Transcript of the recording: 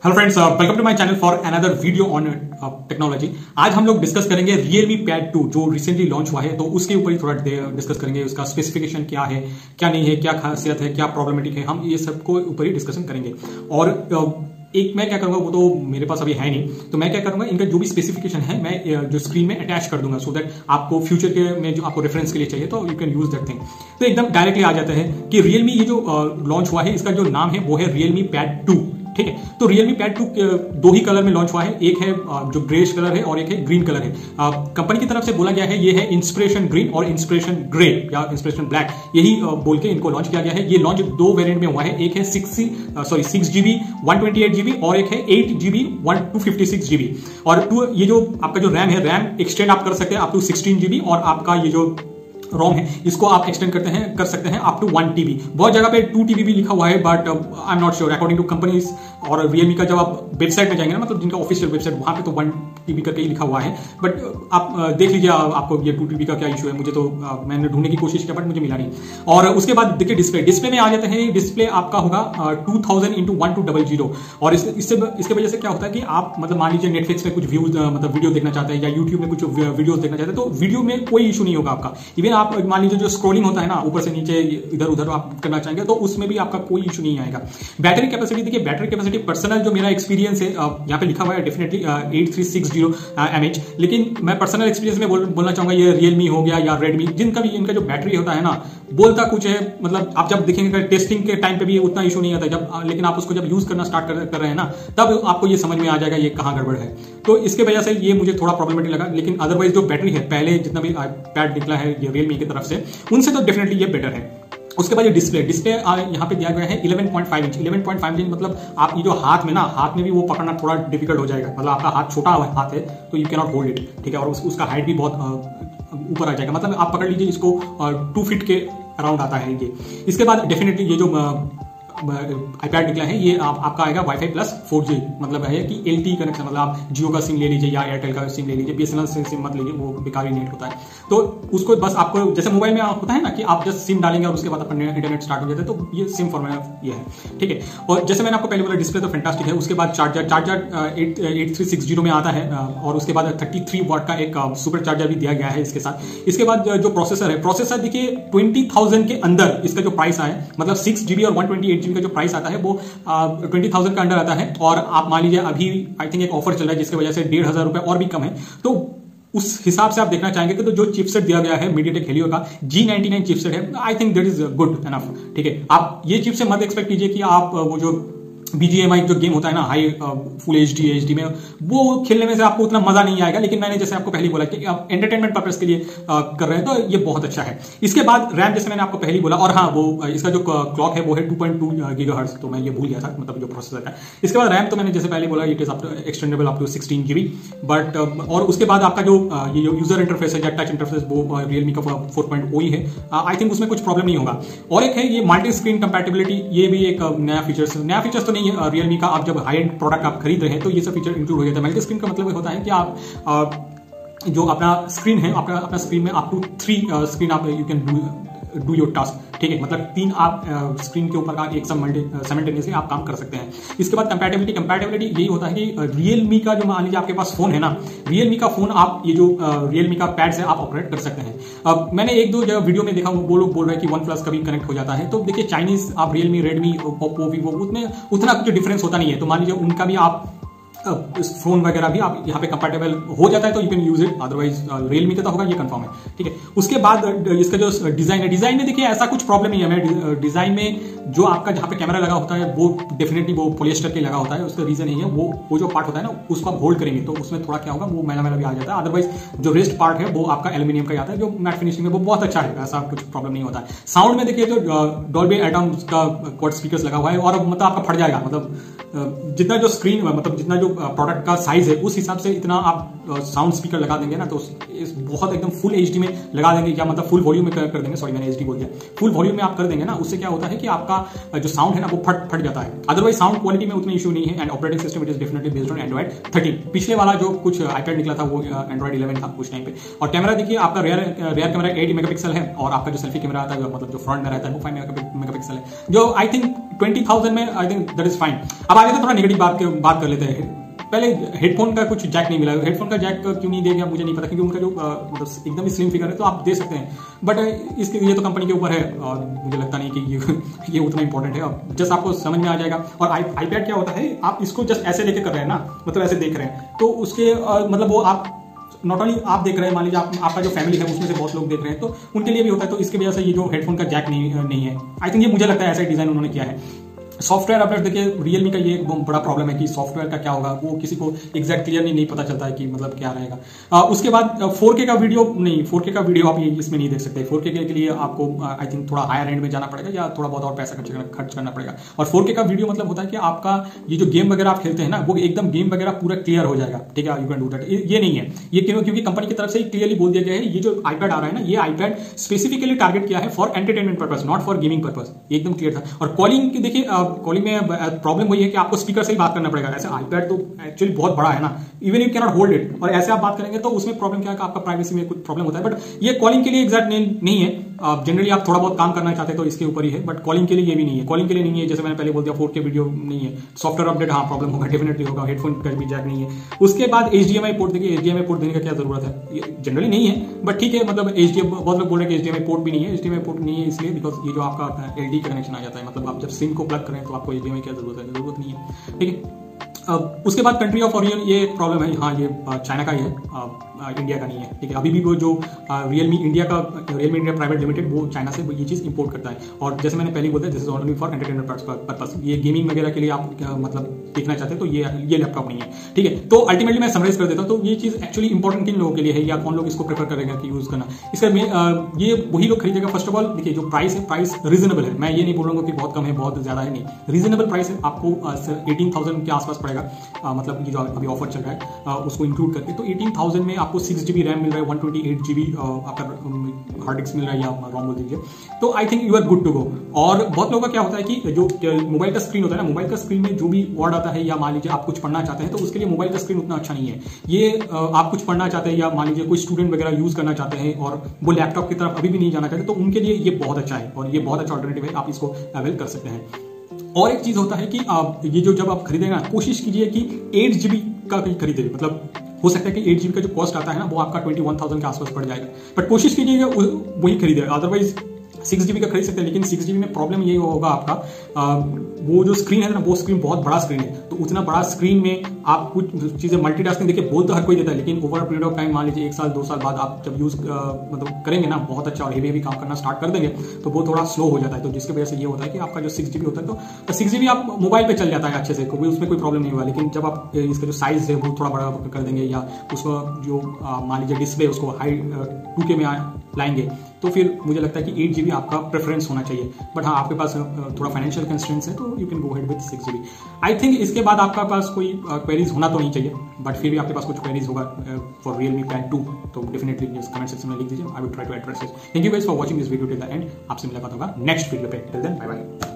Hello friends, welcome to my channel for another video on technology. आज हम लोग discuss करेंगे Realme Pad 2 जो रिसेंटली लॉन्च हुआ है, तो उसके ऊपर ही थोड़ा डिस्कस करेंगे। उसका स्पेसिफिकेशन क्या है, क्या नहीं है, क्या खासियत है, क्या प्रॉब्लमेटिक है, हम ये सब को ऊपर ही डिस्कशन करेंगे। और एक मैं क्या करूंगा, वो तो मेरे पास अभी है नहीं, तो मैं क्या करूंगा, इनका जो भी स्पेसिफिकेशन है मैं जो स्क्रीन में अटैच कर दूंगा, सो दैट आपको फ्यूचर के में जो आपको रेफरेंस के लिए चाहिए तो you can use that thing. तो एकदम डायरेक्टली आ जाते हैं कि Realme ये जो लॉन्च हुआ है, इसका जो नाम है वो है Realme Pad 2। ठीक है, तो Realme Pad 2 दो ही कलर में लॉन्च हुआ है, एक है जो ग्रेश कलर है और एक है ग्रीन कलर है। कंपनी की तरफ से बोला गया है ये है इंस्पिरेशन ग्रीन और इंस्पिरेशन ग्रे या इंस्पिरेशन ब्लैक, यही बोल के इनको लॉन्च किया गया है। ये लॉन्च दो वेरिएंट में हुआ है, एक है 6GB 128GB और एक है 8GB 256GB। और ये जो आपका जो रैम है, रैम एक्सटेंड आप कर सकते हैं अप टू 16GB, और आपका ये जो रोम है इसको आप एक्सटेंड कर सकते हैं अप टू 1TB। बहुत जगह पे 2TB भी लिखा हुआ है, but I am not sure according to companies. और Realme का जब आप वेबसाइट में जाएंगे ना, मतलब जिनका ऑफिशियल वेबसाइट, वहां पे तो 1TB करके ही लिखा हुआ है, बट आप देख लीजिए आपको ये 2TB का क्या इशू है। मुझे तो मैंने ढूंढने की कोशिश किया बट मुझे मिला नहीं। और उसके बाद देखिए डिस्प्ले में आ जाते हैं। डिस्प्ले आपका होगा 2000x1200। और इसके वजह से क्या होता है कि आप मतलब मान लीजिए नेटफ्लिक्स में कुछ व्यूज मतलब वीडियो देखना चाहते हैं या यूट्यूब में कुछ वीडियोस देखना चाहते हैं, तो वीडियो में कोई इशू नहीं होगा आपका। इवन आप मान लीजिए जो स्क्रोलिंग होता है ना, ऊपर से नीचे इधर उधर आप करना चाहेंगे तो उसमें भी आपका कोई इशू नहीं आएगा। बैटरी कैपेसिटी देखिए, बैटरी कैपेसिटी पर्सनल जो मेरा एक्सपीरियंस है, यहाँ पे लिखा हुआ है डेफिनेटली 8360 mAh, लेकिन मैं पर्सनल एक्सपीरियंस में बोलना चाहूंगा ये Realme हो गया या Redmi, जिनका भी इनका जो बैटरी होता है ना, बोलता कुछ है, मतलब आप जब देखेंगे टेस्टिंग के टाइम पे भी उतना इशू नहीं आता जब, लेकिन आप उसको जब यूज करना स्टार्ट कर रहे हैं ना, तब आपको ये समझ में आ जाएगा ये कहाँ गड़बड़ है। तो इसके वजह से ये मुझे थोड़ा प्रॉब्लमेटिक लगा, लेकिन अदरवाइज जो बैटरी है, पहले जितना भी पैड निकला है ये Realme की तरफ से, उनसे तो डेफिनेटली ये बेटर है। उसके बाद ये डिस्प्ले यहाँ पे दिया गया है 11.5 इंच। 11.5 इंच मतलब आप ये जो हाथ में भी वो पकड़ना थोड़ा डिफिकल्ट हो जाएगा। मतलब आपका हाथ छोटा हाथ है तो you can not hold it, ठीक है। और उसका हाइट भी बहुत ऊपर आ जाएगा, मतलब आप पकड़ लीजिए इसको 2 फीट के अराउंड आता है ये। इसके बाद डेफिनेटली ये जो iPad निकला है, ये आपका आएगा वाईफाई प्लस 4G, मतलब है कि LTE कनेक्शन, मतलब आप जियो का सिम ले लीजिए या एयरटेल का सिम ले लीजिए, BSNL सिम मत लीजिए, वो बेकारी नेट होता है। तो उसको बस आपको जैसे मोबाइल में होता है ना कि आप जस्ट सिम डालेंगे और उसके बाद अपना इंटरनेट स्टार्ट हो जाता है, तो ये सिम फॉर्मेट ये है, ठीक है। और जैसे मैंने आपको पहले बोला, डिस्प्ले तो फैंटास्टिक है। उसके बाद चार्जर 8360 में आता है, और उसके बाद 33 वाट का एक सुपर चार्जर भी दिया गया है इसके साथ। इसके बाद जो प्रोसेसर देखिए 20,000 के अंदर इसका जो प्राइस आया, मतलब 6GB और 128GB का जो प्राइस आता है वो 20,000 का अंडर आता है। और आप मान लीजिए अभी आई थिंक एक ऑफर चल रहा है जिसकी वजह से 1,500 रुपए और भी कम है, तो उस हिसाब से आप देखना चाहेंगे कि तो जो चिपसेट दिया गया है MediaTek Helio का G99 चिपसेट है, I think that is good enough, ठीक है। आप ये चिपसेट मत एक्सपेक्ट कीजिए कि आप वो जो BGMI जो गेम होता है ना, हाई फुल HD में, वो खेलने में से आपको उतना मजा नहीं आएगा। लेकिन मैंने जैसे आपको पहले बोला कि आप एंटरटेनमेंट पर्पस के लिए कर रहे हैं तो ये बहुत अच्छा है। इसके बाद रैम, जैसे मैंने आपको पहले बोला, और हाँ वो इसका जो क्लॉक है वो है 2.2 GHz, तो मैं ये भूल गया था, मतलब जो प्रोसेसर है। इसके बाद रैम तो मैंने जैसे पहले बोला it is extendable up to 16GB, but और उसके बाद आपका जो ये यूजर इंटरफेस है या टच इंटरफेस, वो Realme का 4.0 ही है। आई थिंक उसमें कुछ प्रॉब्लम नहीं होगा। और एक है ये मल्टी स्क्रीन कंपैटिबिलिटी, ये भी एक नया फीचर्स तो नहीं है Realme का। आप जब हाई एंड प्रोडक्ट आप खरीद रहे हैं तो ये सब फीचर इंक्लूड हो जाता है। मल्टी स्क्रीन का मतलब होता है कि आप जो अपना स्क्रीन है, अपना स्क्रीन में अप टू 3 स्क्रीन आप you can do your task, ठीक है। मतलब 3 आप स्क्रीन के ऊपर का एक साइमल्टेनियसली आप काम कर सकते हैं। इसके बाद कंपैटिबिलिटी यही होता है कि Realme का जो मान लीजिए आपके पास फोन है ना, Realme का फोन आप ये जो Realme का पैड से आप ऑपरेट कर सकते हैं। अब मैंने 1-2 जगह वीडियो में देखा, वो लोग बोल रहे हैं कि OnePlus का भी कनेक्ट हो जाता है। तो देखिए चाइनीज आप Realme, Redmi, Oppo, Vivo, उसमें उतना कुछ डिफरेंस होता नहीं है। तो मान लीजिए उनका भी आप फोन वगैरह भी आप यहाँ पे कंपैटिबल हो जाता है तो you can use it, otherwise Realme का तो होगा, ये कंफर्म है, ठीक है। उसके बाद इसका जो डिजाइन में देखिए ऐसा कुछ प्रॉब्लम नहीं है। डिजाइन में जो आपका जहाँ पे कैमरा लगा होता है वो डेफिनेटली वो पॉलिएस्टर के लगा होता है, उसका रीजन नहीं है, वो जो पार्ट होता है ना, उसको आप होल्ड करेंगे तो उसमें थोड़ा क्या होगा, वो मैला भी आ जाता है। अदरवाइज जो रेस्ट पार्ट है वो आपका एल्यूमिनियम का आता है, जो मैट फिनिशिंग में वो बहुत अच्छा है, ऐसा कुछ प्रॉब्लम नहीं होता है। साउंड में देखिए जो Dolby Atmos का क्वाड स्पीकर्स लगा हुआ है, और मतलब आपका फट जाएगा, मतलब जितना जो स्क्रीन, मतलब जितना जो प्रोडक्ट का साइज है उस हिसाब से इतना आप साउंड स्पीकर लगा देंगे ना, तो बहुत एकदम फुल HD में लगा देंगे, या मतलब फुल वॉल्यूम में कर देंगे, सॉरी मैंने HD बोल दिया, फुल वॉल्यूम में आप कर देंगे ना, उससे क्या होता है कि आपका जो साउंड है ना वो फट जाता है। अदरवाइज साउंड क्वालिटी में उतनी इशू नहीं है। And operating system it is definitely based on Android 13। पिछले वाला जो कुछ iPad निकला था वो Android 11 था उस टाइम पे। और कैमरा देखिए, आपका रियर कैमरा 8 मेगापिक्सल है, और आपका जो सेल्फी कैमरा आता है, मतलब जो फ्रंट में रहता है, वो 5 मेगापिक्सल है, जो आई थिंक 20,000 में I think that is fine. अब आगे तो थोड़ा नेगेटिव बात कर लेते हैं। पहले हेडफोन का कुछ जैक नहीं मिला, हेडफोन का जैक क्यों नहीं दे गया मुझे नहीं पता, क्योंकि उनका जो मतलब एकदम ही स्लिम फिगर है तो आप दे सकते हैं, बट इसके ये तो कंपनी के ऊपर है और मुझे लगता नहीं कि ये उतना इंपॉर्टेंट है। अब जस्ट आपको समझ में आ जाएगा। और आईपैड क्या होता है, आप इसको जस्ट ऐसे लेके कर रहे हैं ना, मतलब ऐसे देख रहे हैं तो उसके मतलब वो आप नॉट ओनली आप देख रहे हैं, मान लीजिए आपका जो फैमिली है उसमें से बहुत लोग देख रहे हैं तो उनके लिए भी होता है, तो इसकी वजह से ये जो हेडफोन का जैक नहीं है। आई थिंक ये मुझे लगता है ऐसा डिजाइन उन्होंने किया है। सॉफ्टवेयर अपडेट देखिए, रियलमी का ये एक बड़ा प्रॉब्लम है कि सॉफ्टवेयर का क्या होगा वो किसी को एग्जैक्ट क्लियरली नहीं पता चलता है कि मतलब क्या रहेगा। उसके बाद 4K का वीडियो नहीं, 4K का वीडियो आप इसमें नहीं देख सकते। 4K के लिए आपको आई थिंक थोड़ा हायर एंड में जाना पड़ेगा या थोड़ा बहुत और पैसा खर्च करना पड़ेगा। और 4K का वीडियो मतलब होता है कि आपका ये जो गेम वगैरह आप खेलते हैं ना, वो एकदम गेम वगैरह पूरा क्लियर हो जाएगा, ठीक है, यू कैन डू दैट। ये नहीं है, ये क्योंकि कंपनी की तरफ से क्लियरली बोल दिया गया है, ये जो आईपैड आ रहा है ना, ये आईपैड स्पेसिफिकली टारगेट किया है for entertainment purpose, not for gaming purpose. एकदम क्लियर था। और कॉलिंग देखिए, कॉलिंग में प्रॉब्लम वही है कि आपको स्पीकर से ही बात करना पड़ेगा। ऐसे आईपैड तो एक्चुअली बहुत बड़ा है ना, even you can not hold it, और ऐसे आप बात करेंगे तो उसमें प्रॉब्लम क्या है कि आपका प्राइवेसी में कुछ प्रॉब्लम होता है। बट ये कॉलिंग के लिए एग्जैक्ट नहीं है। जनरली आप थोड़ा बहुत काम करना चाहते हैं तो इसके ऊपर ही है, बट कॉलिंग के लिए ये भी नहीं है। कॉलिंग के लिए नहीं है, जैसे मैंने पहले बोल दिया 4K वीडियो नहीं है। सॉफ्टवेयर अपडेट हाँ प्रॉब्लम होगा, डेफिनेटली होगा। हेडफोन का भी जैक नहीं है। उसके बाद HDMI पोर्ट, देखिए HDMI पोर्ट देने का क्या जरूरत है, ये जनरली नहीं है, बट ठीक है, मतलब बहुत लोग बोल रहे हैं कि HDMI पोर्ट भी नहीं है। HDMI पोर्ट नहीं है इसलिए बिकॉज ये जो आपका LD कनेक्शन आ जाता है, मतलब आप जब सिम को प्लग करें तो आपको HDMI क्या जरूरत है, जरूरत नहीं है, ठीक है। उसके बाद कंट्री ऑफ ओरिजिन, ये एक प्रॉब्लम है, हाँ ये चाइना का ही है, इंडिया का नहीं है, ठीक है। अभी भी वो जो रियलमी इंडिया प्राइवेट लिमिटेड, वो चाइना से ये चीज इंपोर्ट करता है। और जैसे मैंने पहले बोला, this is only for entertainment purpose. ये गेमिंग वगैरह के लिए आप मतलब देखना चाहते हैं तो ये लैपटॉप नहीं है, ठीक है। तो अल्टीमेटली मैं समराइज कर देता हूँ, तो ये चीज एक्चुअली इंपॉर्टेंट किन लोगों के लिए है या कौन लोग इसको प्रेफर करेगा कि यूज करना। इसका ये वही लोग खरीदेगा। फर्स्ट ऑफ ऑल देखिए, जो प्राइस है, प्राइस रीजनेबल है। मैं ये नहीं बोल रहा हूँ कि बहुत कम है, बहुत ज्यादा है, नहीं, रीजनेबल प्राइस है। आपको 18,000 के आसपास पड़ेगा, मतलब ये जो अभी ऑफर चल रहा है उसको इंक्लूड करके। तो 18,000 में आपको 6GB रैम मिल रहा है, 128GB आपका हार्ड डिस्क मिल रहा है या रोम बोल दीजिए, तो I think you are good to go. और बहुत लोगों का क्या होता है कि जो मोबाइल का स्क्रीन होता है ना, मोबाइल का स्क्रीन में जो भी वर्ड आता है या मान लीजिए आप कुछ पढ़ना चाहते हैं तो उसके लिए मोबाइल का स्क्रीन उतना अच्छा नहीं है। ये आप कुछ पढ़ना चाहते हैं या मान लीजिए कोई स्टूडेंट वगैरह यूज करना चाहते हैं और वो लैपटॉप की तरफ अभी भी नहीं जाना चाहते, तो उनके लिए ये बहुत अच्छा है और ये बहुत अच्छा ऑल्टरनेटिव है, आप इसको अवेल कर सकते हैं। और एक चीज होता है कि ये जो जब आप खरीदेंगे ना, कोशिश कीजिए कि 8GB का खरीदे। मतलब हो सकता है कि 8GB का जो कॉस्ट आता है ना, वो आपका 21,000 के आसपास पड़ जाएगा, बट कोशिश कीजिएगा वही खरीदे। अदरवाइज 6GB का खरीद सकते हैं, लेकिन 6GB में प्रॉब्लम ये होगा आपका वो जो स्क्रीन है ना, वो स्क्रीन बहुत बड़ा स्क्रीन है, तो उतना बड़ा स्क्रीन में आप कुछ चीजें मल्टीटास्किंग, देखिए बोल तो हर कोई देता है, लेकिन ओवर पीरियड ऑफ टाइम मान लीजिए 1 साल 2 साल बाद आप जब यूज मतलब करेंगे ना, बहुत अच्छा और हेवी काम करना स्टार्ट कर देंगे तो वो थोड़ा स्लो हो जाता है। तो जिसकी वजह से ये होता है कि आपका जो 6GB होता है तो 6GB आप मोबाइल पे चल जाता है अच्छे से, उसमें कोई प्रॉब्लम नहीं हुआ। लेकिन जब आप इसका जो साइज है वो थोड़ा बड़ा कर देंगे या उसको जो मान लीजिए डिस्प्ले उसको हाई 2K में लाएंगे, तो फिर मुझे लगता है कि 8GB आपका प्रेफरेंस होना चाहिए। बट हाँ, आपके पास थोड़ा फाइनेंशियल कंस्ट्रेंट्स है तो you can go head with 6GB। I think इसके बाद आपका पास कोई क्वेरीज होना तो नहीं चाहिए, बट फिर भी आपके पास कुछ क्वेरीज होगा फॉर रियलमी पैड 2 तो डेफिनेटली कमेंट सेक्शन में लिख दीजिए। I will try to address it. Thank you guys for watching this video till the end. आपसे मुलाकात होगा नेक्स्ट वीडियो पे। Till then bye bye.